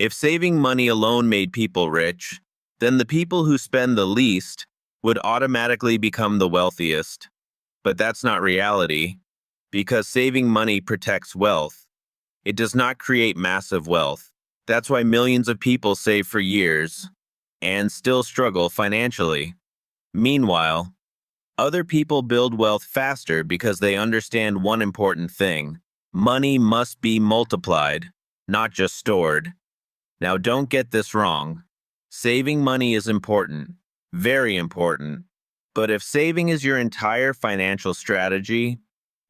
If saving money alone made people rich, then the people who spend the least would automatically become the wealthiest. But that's not reality, because saving money protects wealth. It does not create massive wealth. That's why millions of people save for years and still struggle financially. Meanwhile, other people build wealth faster because they understand one important thing: money must be multiplied, not just stored. Now, don't get this wrong. Saving money is important, very important. But if saving is your entire financial strategy,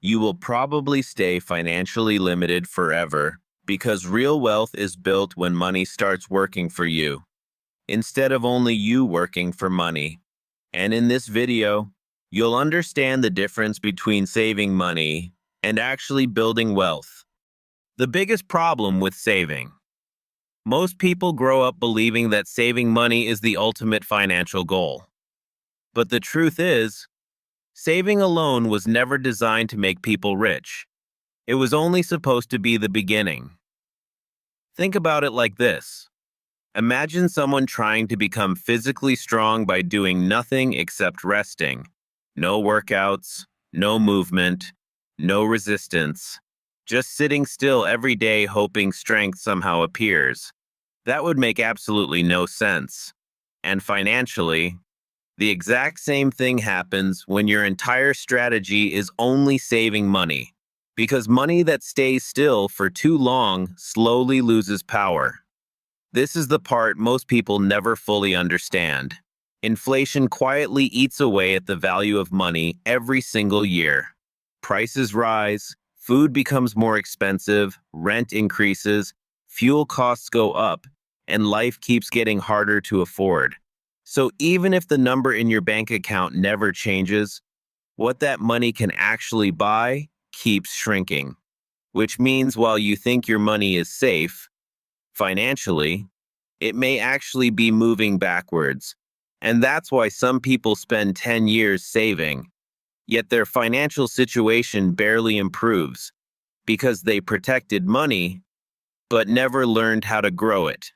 you will probably stay financially limited forever, because real wealth is built when money starts working for you, instead of only you working for money. And in this video, you'll understand the difference between saving money and actually building wealth. The biggest problem with saving. Most people grow up believing that saving money is the ultimate financial goal. But the truth is, saving alone was never designed to make people rich. It was only supposed to be the beginning. Think about it like this. Imagine someone trying to become physically strong by doing nothing except resting. No workouts, no movement, no resistance. Just sitting still every day hoping strength somehow appears. That would make absolutely no sense. And financially, the exact same thing happens when your entire strategy is only saving money, because money that stays still for too long slowly loses power. This is the part most people never fully understand. Inflation quietly eats away at the value of money every single year. Prices rise, food becomes more expensive, rent increases, fuel costs go up, and life keeps getting harder to afford. So even if the number in your bank account never changes, what that money can actually buy keeps shrinking. Which means while you think your money is safe, financially, it may actually be moving backwards. And that's why some people spend 10 years saving, yet their financial situation barely improves, because they protected money, but never learned how to grow it.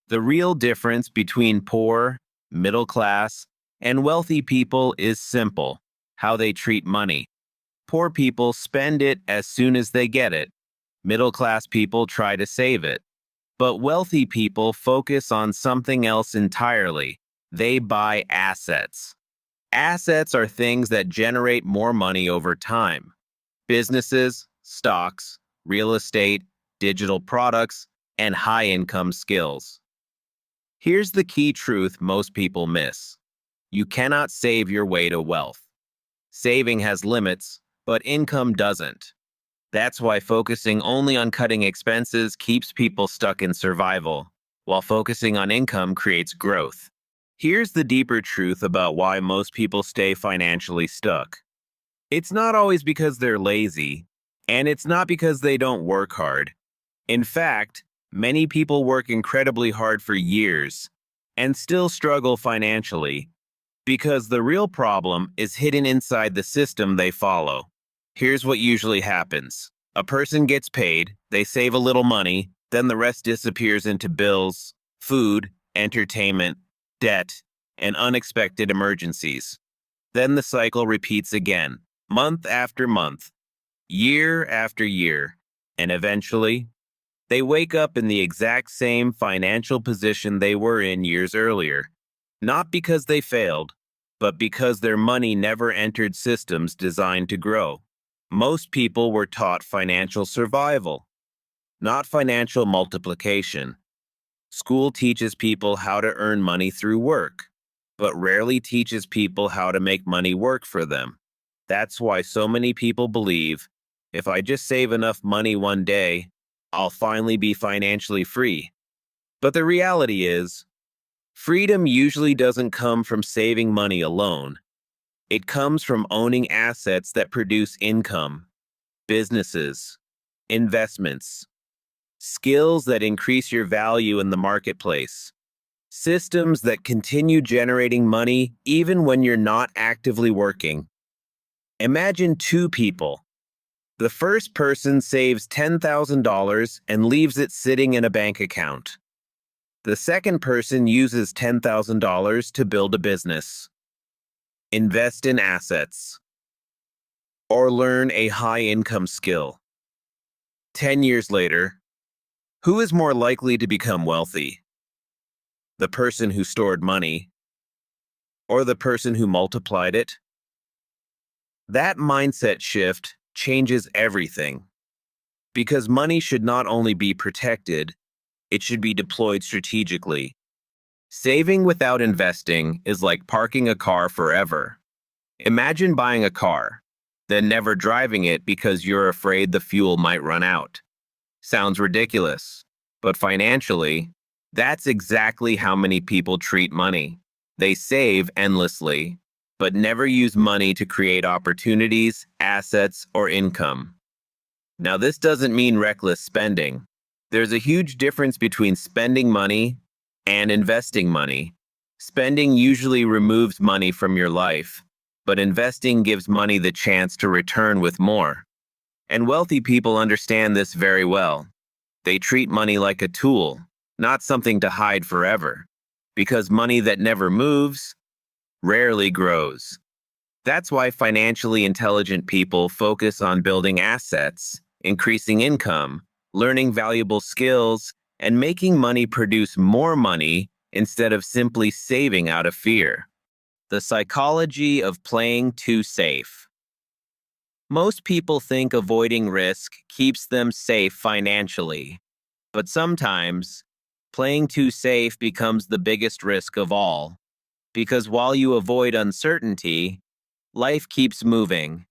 The real difference between poor, middle class, and wealthy people is simple: how they treat money. Poor people spend it as soon as they get it. Middle class people try to save it. But wealthy people focus on something else entirely. They buy assets. Assets are things that generate more money over time. Businesses, stocks, real estate, digital products, and high-income skills. Here's the key truth most people miss. You cannot save your way to wealth. Saving has limits, but income doesn't. That's why focusing only on cutting expenses keeps people stuck in survival, while focusing on income creates growth. Here's the deeper truth about why most people stay financially stuck. It's not always because they're lazy, and it's not because they don't work hard. In fact, many people work incredibly hard for years and still struggle financially, because the real problem is hidden inside the system they follow. Here's what usually happens. A person gets paid, they save a little money, then the rest disappears into bills, food, entertainment, debt, and unexpected emergencies. Then the cycle repeats again, month after month, year after year, and eventually, they wake up in the exact same financial position they were in years earlier. Not because they failed, but because their money never entered systems designed to grow. Most people were taught financial survival, not financial multiplication. School teaches people how to earn money through work, but rarely teaches people how to make money work for them. That's why so many people believe, if I just save enough money one day, I'll finally be financially free. But the reality is, freedom usually doesn't come from saving money alone. It comes from owning assets that produce income, businesses, investments, skills that increase your value in the marketplace, systems that continue generating money even when you're not actively working. Imagine two people. The first person saves $10,000 and leaves it sitting in a bank account. The second person uses $10,000 to build a business, invest in assets, or learn a high-income skill. 10 years later, who is more likely to become wealthy? The person who stored money or the person who multiplied it? That mindset shift changes everything because money should not only be protected, it should be deployed strategically. Saving without investing is like parking a car forever. Imagine buying a car, then never driving it because you're afraid the fuel might run out. Sounds ridiculous, but financially, that's exactly how many people treat money. They save endlessly, but never use money to create opportunities, assets, or income. Now, this doesn't mean reckless spending. There's a huge difference between spending money and investing money. Spending usually removes money from your life, but investing gives money the chance to return with more. And wealthy people understand this very well. They treat money like a tool, not something to hide forever, because money that never moves rarely grows. That's why financially intelligent people focus on building assets, increasing income, learning valuable skills, and making money produce more money instead of simply saving out of fear. The psychology of playing too safe. Most people think avoiding risk keeps them safe financially, but sometimes playing too safe becomes the biggest risk of all. Because while you avoid uncertainty, life keeps moving.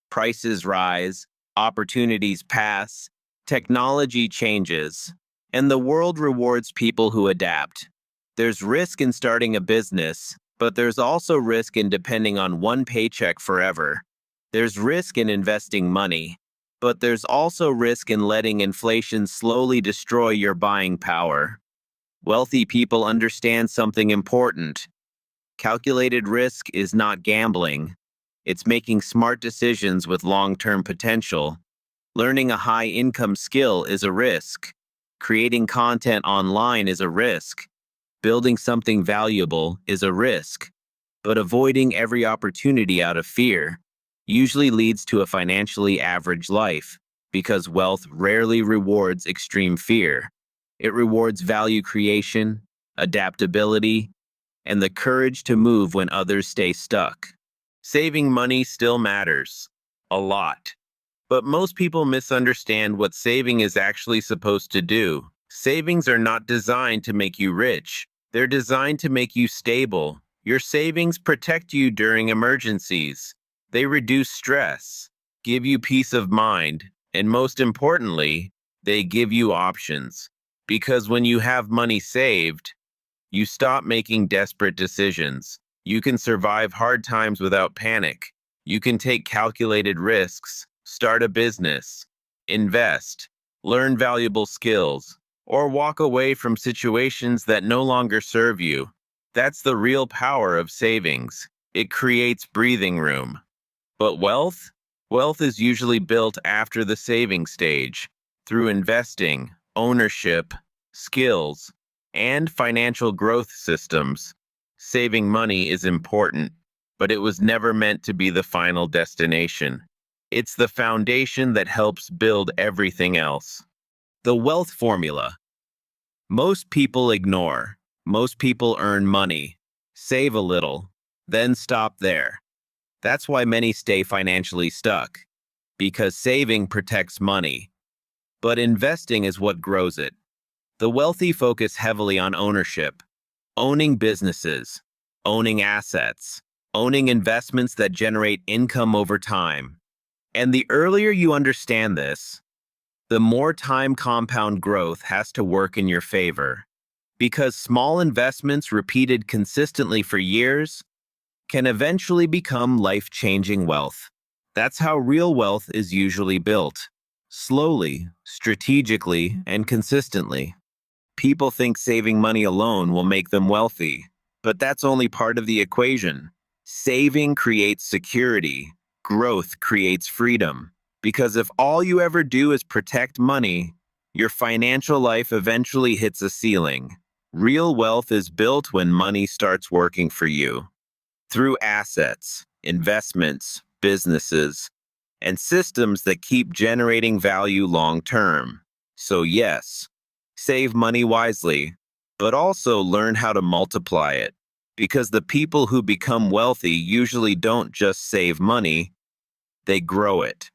Prices rise, opportunities pass, technology changes, and the world rewards people who adapt. There's risk in starting a business, but there's also risk in depending on one paycheck forever. There's risk in investing money, but there's also risk in letting inflation slowly destroy your buying power. Wealthy people understand something important. Calculated risk is not gambling. It's making smart decisions with long-term potential. Learning a high-income skill is a risk. Creating content online is a risk. Building something valuable is a risk. But avoiding every opportunity out of fear usually leads to a financially average life, because wealth rarely rewards extreme fear. It rewards value creation, adaptability, and the courage to move when others stay stuck. Saving money still matters. A lot. But most people misunderstand what saving is actually supposed to do. Savings are not designed to make you rich. They're designed to make you stable. Your savings protect you during emergencies. They reduce stress, give you peace of mind, and most importantly, they give you options. Because when you have money saved, you stop making desperate decisions. You can survive hard times without panic. You can take calculated risks, start a business, invest, learn valuable skills, or walk away from situations that no longer serve you. That's the real power of savings. It creates breathing room. But wealth? Wealth is usually built after the saving stage, through investing, ownership, skills, and financial growth systems. Saving money is important, but it was never meant to be the final destination. It's the foundation that helps build everything else. The wealth formula. Most people ignore. Most people earn money, save a little, then stop there. That's why many stay financially stuck, because saving protects money, but investing is what grows it. The wealthy focus heavily on ownership, owning businesses, owning assets, owning investments that generate income over time. And the earlier you understand this, the more time compound growth has to work in your favor. Because small investments repeated consistently for years can eventually become life-changing wealth. That's how real wealth is usually built. Slowly, strategically, and consistently. People think saving money alone will make them wealthy, but that's only part of the equation. Saving creates security. Growth creates freedom. Because if all you ever do is protect money, your financial life eventually hits a ceiling. Real wealth is built when money starts working for you through assets, investments, businesses, and systems that keep generating value long term. So, yes, save money wisely, but also learn how to multiply it. Because the people who become wealthy usually don't just save money, they grow it.